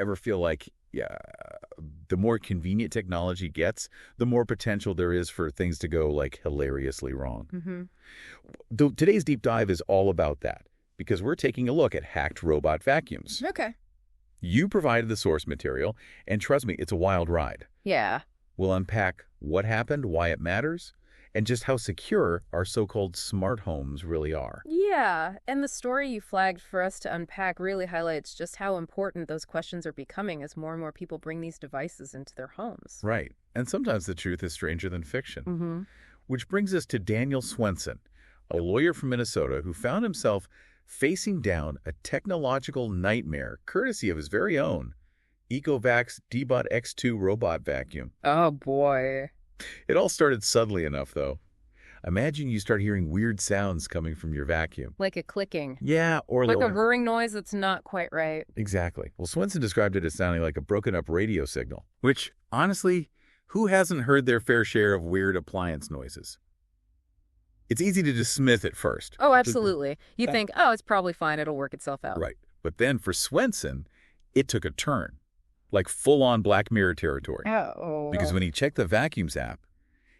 ever feel like, yeah, the more convenient technology gets, the more potential there is for things to go, like, hilariously wrong? Mm-hmm. Today's deep dive is all about that, because we're taking a look at hacked robot vacuums. Okay. You provided the source material, and trust me, it's a wild ride. Yeah. We'll unpack what happened, why it matters, and just how secure our so-called smart homes really are. Yeah, and the story you flagged for us to unpack really highlights just how important those questions are becoming as more and more people bring these devices into their homes. Right. And sometimes the truth is stranger than fiction. Mm-hmm. Which brings us to Daniel Swenson, a lawyer from Minnesota who found himself facing down a technological nightmare courtesy of his very own Ecovac's Dbot X2 robot vacuum. Oh, boy. It all started subtly enough, though. Imagine you start hearing weird sounds coming from your vacuum. Like a clicking. Yeah, or like a whirring noise that's not quite right. Exactly. Well, Swenson described it as sounding like a broken-up radio signal, which, honestly, who hasn't heard their fair share of weird appliance noises? It's easy to dismiss at first. Oh, absolutely. You think, oh, it's probably fine. It'll work itself out. Right. But then for Swenson, it took a turn, like full-on Black Mirror territory. Oh. Because when he checked the Vacuums app,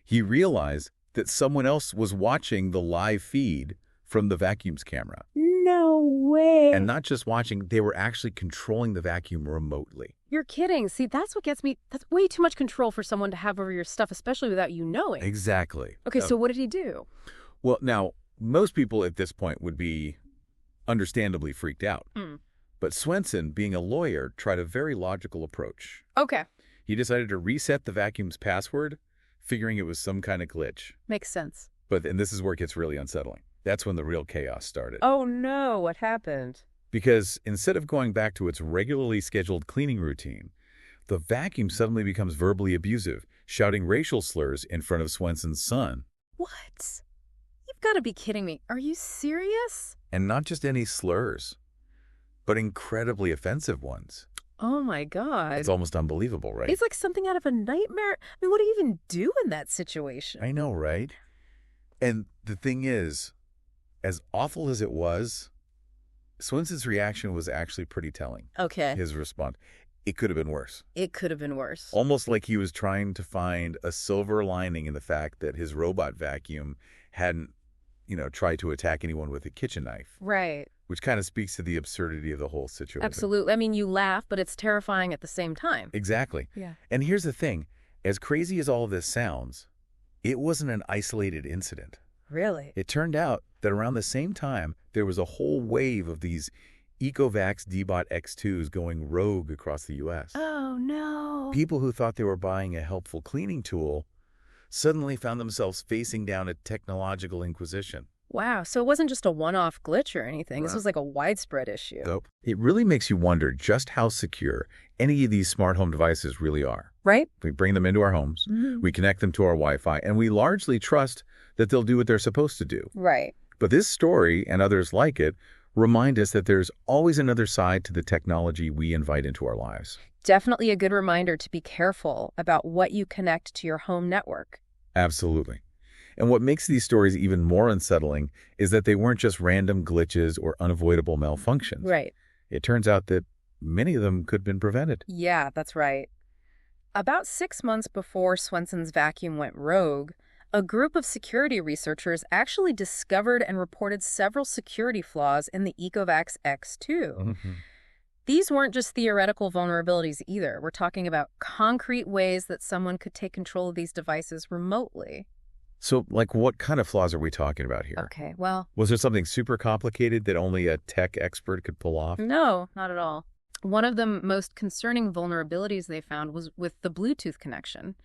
he realized that someone else was watching the live feed from the Vacuums camera. No way. And not just watching, they were actually controlling the vacuum remotely. You're kidding. See, that's what gets me. That's way too much control for someone to have over your stuff, especially without you knowing. Exactly. Okay, so what did he do? Well, now, most people at this point would be understandably freaked out. But Swenson, being a lawyer, tried a very logical approach. Okay. He decided to reset the vacuum's password, figuring it was some kind of glitch. Makes sense. And this is where it gets really unsettling. That's when the real chaos started. Oh, no. What happened? Because instead of going back to its regularly scheduled cleaning routine, the vacuum suddenly becomes verbally abusive, shouting racial slurs in front of Swenson's son. What? You've got to be kidding me. Are you serious? And not just any slurs, but incredibly offensive ones. Oh, my God. It's almost unbelievable, right? It's like something out of a nightmare. I mean, what do you even do in that situation? I know, right? And the thing is, as awful as it was, Swenson's reaction was actually pretty telling. Okay. His response. It could have been worse. It could have been worse. Almost like he was trying to find a silver lining in the fact that his robot vacuum hadn't, tried to attack anyone with a kitchen knife. Right. Which kind of speaks to the absurdity of the whole situation. Absolutely. I mean, you laugh, but it's terrifying at the same time. Exactly. Yeah. And here's the thing. As crazy as all of this sounds, it wasn't an isolated incident. Really? It turned out that around the same time, there was a whole wave of these Ecovac's Dbot X2s going rogue across the U.S. Oh, no. People who thought they were buying a helpful cleaning tool suddenly found themselves facing down a technological inquisition. Wow, so it wasn't just a one-off glitch or anything. This was like a widespread issue. Nope. It really makes you wonder just how secure any of these smart home devices really are. Right? We bring them into our homes, we connect them to our Wi-Fi, and we largely trust that they'll do what they're supposed to do. Right. But this story, and others like it, remind us that there's always another side to the technology we invite into our lives. Definitely a good reminder to be careful about what you connect to your home network. Absolutely. And what makes these stories even more unsettling is that they weren't just random glitches or unavoidable malfunctions. Right. It turns out that many of them could have been prevented. Yeah, that's right. About 6 months before Swenson's vacuum went rogue, a group of security researchers actually discovered and reported several security flaws in the Ecovac's X2. These weren't just theoretical vulnerabilities either. We're talking about concrete ways that someone could take control of these devices remotely. So, what kind of flaws are we talking about here? Okay, well... Was there something super complicated that only a tech expert could pull off? No, not at all. One of the most concerning vulnerabilities they found was with the Bluetooth connection.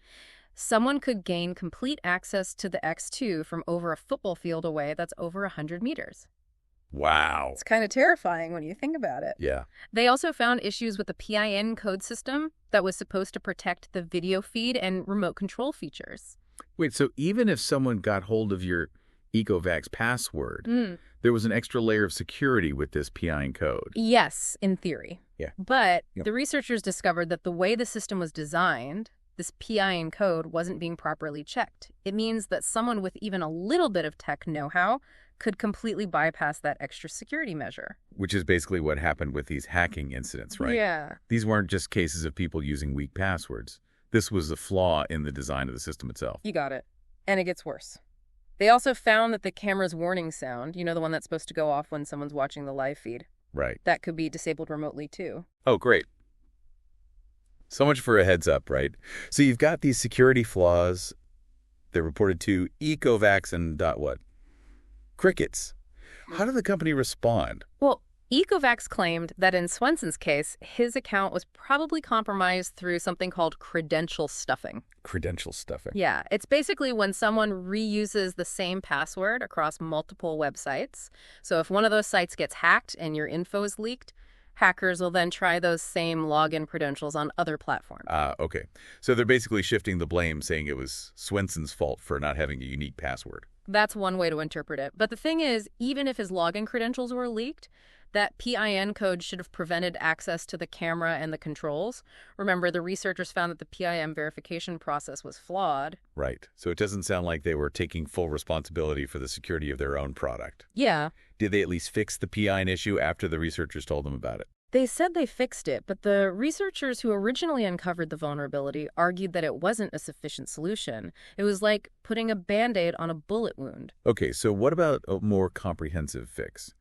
Someone could gain complete access to the X2 from over a football field away that's over 100 meters. Wow. It's kind of terrifying when you think about it. Yeah. They also found issues with the PIN code system that was supposed to protect the video feed and remote control features. Wait, so even if someone got hold of your Ecovac's password, there was an extra layer of security with this PIN code? Yes, in theory. Yeah. But the researchers discovered that the way the system was designed, this PIN code wasn't being properly checked. It means that someone with even a little bit of tech know-how could completely bypass that extra security measure. Which is basically what happened with these hacking incidents, right? Yeah. These weren't just cases of people using weak passwords. This was a flaw in the design of the system itself. You got it. And it gets worse. They also found that the camera's warning sound, the one that's supposed to go off when someone's watching the live feed, Right. that could be disabled remotely too. Oh, great. So much for a heads up, right? So you've got these security flaws. They're reported to Ecovacs and what? Crickets. How did the company respond? Well, Ecovacs claimed that in Swenson's case, his account was probably compromised through something called credential stuffing. Credential stuffing. Yeah, it's basically when someone reuses the same password across multiple websites. So if one of those sites gets hacked and your info is leaked, hackers will then try those same login credentials on other platforms. Okay. So they're basically shifting the blame, saying it was Swenson's fault for not having a unique password. That's one way to interpret it. But the thing is, even if his login credentials were leaked, that PIN code should have prevented access to the camera and the controls. Remember, the researchers found that the PIN verification process was flawed. Right. So it doesn't sound like they were taking full responsibility for the security of their own product. Yeah. Did they at least fix the PIN issue after the researchers told them about it? They said they fixed it, but the researchers who originally uncovered the vulnerability argued that it wasn't a sufficient solution. It was like putting a Band-Aid on a bullet wound. Okay, so what about a more comprehensive fix?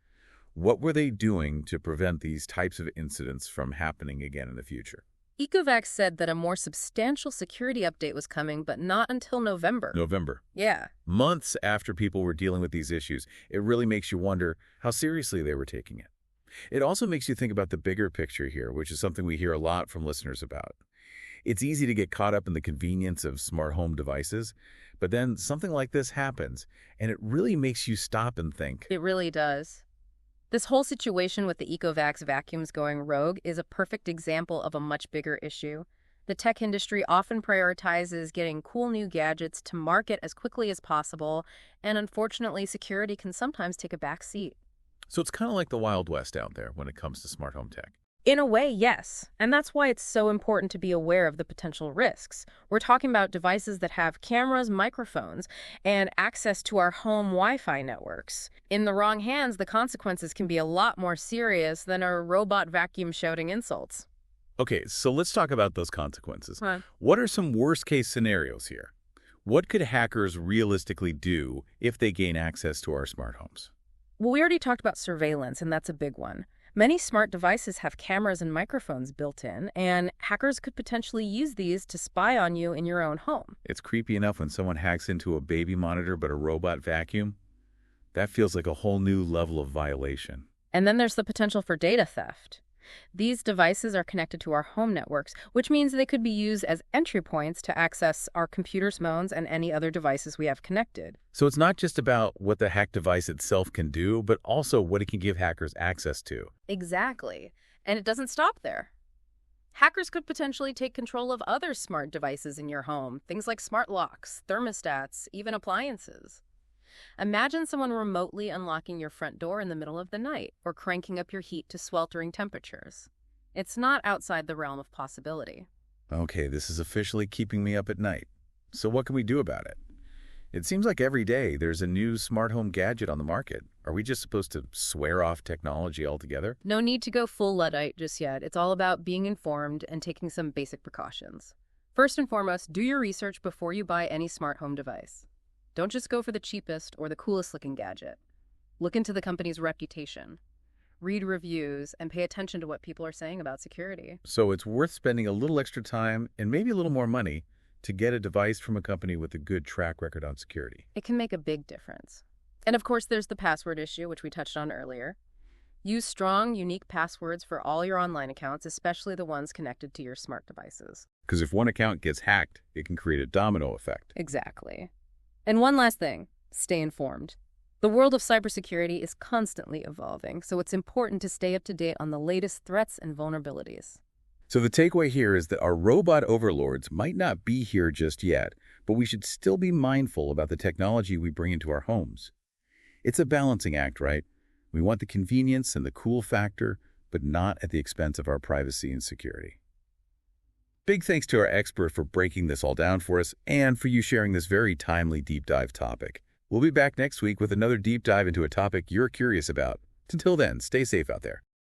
What were they doing to prevent these types of incidents from happening again in the future? Ecovacs said that a more substantial security update was coming, but not until November. November. Yeah. Months after people were dealing with these issues, it really makes you wonder how seriously they were taking it. It also makes you think about the bigger picture here, which is something we hear a lot from listeners about. It's easy to get caught up in the convenience of smart home devices, but then something like this happens, and it really makes you stop and think. It really does. This whole situation with the Ecovacs vacuums going rogue is a perfect example of a much bigger issue. The tech industry often prioritizes getting cool new gadgets to market as quickly as possible, and unfortunately, security can sometimes take a back seat. So it's kind of like the Wild West out there when it comes to smart home tech. In a way, yes. And that's why it's so important to be aware of the potential risks. We're talking about devices that have cameras, microphones, and access to our home Wi-Fi networks. In the wrong hands, the consequences can be a lot more serious than a robot vacuum shouting insults. Okay, so let's talk about those consequences. Huh. What are some worst-case scenarios here? What could hackers realistically do if they gain access to our smart homes? Well, we already talked about surveillance, and that's a big one. Many smart devices have cameras and microphones built in, and hackers could potentially use these to spy on you in your own home. It's creepy enough when someone hacks into a baby monitor but a robot vacuum. That feels like a whole new level of violation. And then there's the potential for data theft. These devices are connected to our home networks, which means they could be used as entry points to access our computers, phones, and any other devices we have connected. So it's not just about what the hacked device itself can do, but also what it can give hackers access to. Exactly. And it doesn't stop there. Hackers could potentially take control of other smart devices in your home, things like smart locks, thermostats, even appliances. Imagine someone remotely unlocking your front door in the middle of the night or cranking up your heat to sweltering temperatures. It's not outside the realm of possibility. Okay, this is officially keeping me up at night. So what can we do about it? It seems like every day there's a new smart home gadget on the market. Are we just supposed to swear off technology altogether? No need to go full Luddite just yet. It's all about being informed and taking some basic precautions. First and foremost, do your research before you buy any smart home device. Don't just go for the cheapest or the coolest looking gadget. Look into the company's reputation. Read reviews and pay attention to what people are saying about security. So it's worth spending a little extra time and maybe a little more money to get a device from a company with a good track record on security. It can make a big difference. And of course, there's the password issue, which we touched on earlier. Use strong, unique passwords for all your online accounts, especially the ones connected to your smart devices. Because if one account gets hacked, it can create a domino effect. Exactly. And one last thing, stay informed. The world of cybersecurity is constantly evolving, so it's important to stay up to date on the latest threats and vulnerabilities. So the takeaway here is that our robot overlords might not be here just yet, but we should still be mindful about the technology we bring into our homes. It's a balancing act, right? We want the convenience and the cool factor, but not at the expense of our privacy and security. Big thanks to our expert for breaking this all down for us and for you sharing this very timely deep dive topic. We'll be back next week with another deep dive into a topic you're curious about. Until then, stay safe out there.